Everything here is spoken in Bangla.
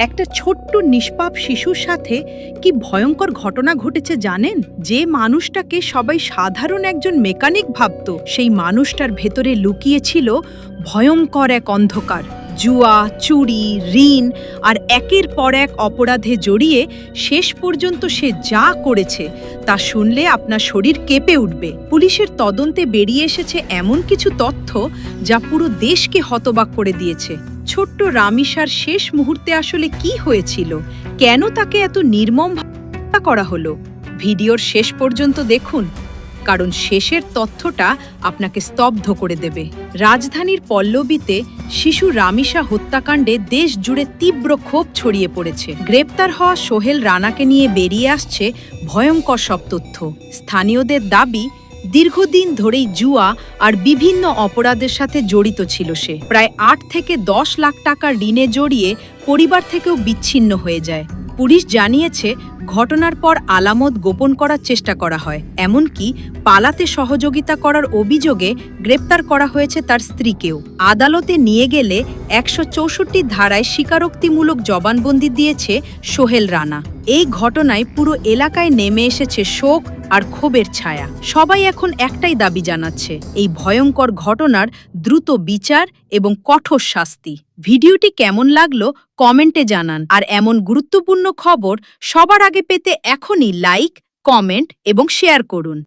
একটা ছোট্ট নিষ্পাপ শিশুর সাথে কি ভয়ঙ্কর ঘটনা ঘটেছে জানেন? যে মানুষটাকে সবাই সাধারণ একজন মেকানিক ভাবত, সেই মানুষটার ভেতরে লুকিয়ে ছিল ভয়ঙ্কর এক অন্ধকার। জুয়া, চুরি, ঋণ আর একের পর এক অপরাধে জড়িয়ে শেষ পর্যন্ত সে যা করেছে তা শুনলে আপনার শরীর কেঁপে উঠবে। পুলিশের তদন্তে বেরিয়ে এসেছে এমন কিছু তথ্য যা পুরো দেশকে হতবাক করে দিয়েছে। ছোট্ট রামিসার শেষ মুহূর্তে আসলে কি হয়েছিল, কেন তাকে এত নির্মম হত্যা করা হলো? ভিডিওর শেষ পর্যন্ত দেখুন, কারণ শেষের তথ্যটা আপনাকে স্তব্ধ করে দেবে। রাজধানীর পল্লবীতে শিশু রামিসা হত্যাকাণ্ডে দেশ জুড়ে তীব্র ক্ষোভ ছড়িয়ে পড়েছে। গ্রেপ্তার হওয়া সোহেল রানাকে নিয়ে বেরিয়ে আসছে ভয়ঙ্কর সব তথ্য। স্থানীয়দের দাবি, দীর্ঘদিন ধরেই জুয়া আর বিভিন্ন অপরাধের সাথে জড়িত ছিল সে। প্রায় ৮ থেকে ১০ লাখ টাকা ঋণে জড়িয়ে পরিবার থেকেও বিচ্ছিন্ন হয়ে যায়। পুলিশ জানিয়েছে, ঘটনার পর আলামত গোপন করার চেষ্টা করা হয়, এমনকি পালাতে সহযোগিতা করার অভিযোগে গ্রেপ্তার করা হয়েছে তার স্ত্রীকেও। আদালতে নিয়ে গেলে ১৬৪ ধারায় স্বীকারোক্তিমূলক জবানবন্দি দিয়েছে সোহেল রানা। এই ঘটনায় পুরো এলাকায় নেমে এসেছে শোক আর ক্ষোভের ছায়া। সবাই এখন একটাই দাবি জানাচ্ছে, এই ভয়ঙ্কর ঘটনার দ্রুত বিচার এবং কঠোর শাস্তি। ভিডিওটি কেমন লাগলো কমেন্টে জানান, আর এমন গুরুত্বপূর্ণ খবর সবার আগে পেতে এখনই লাইক, কমেন্ট এবং শেয়ার করুন।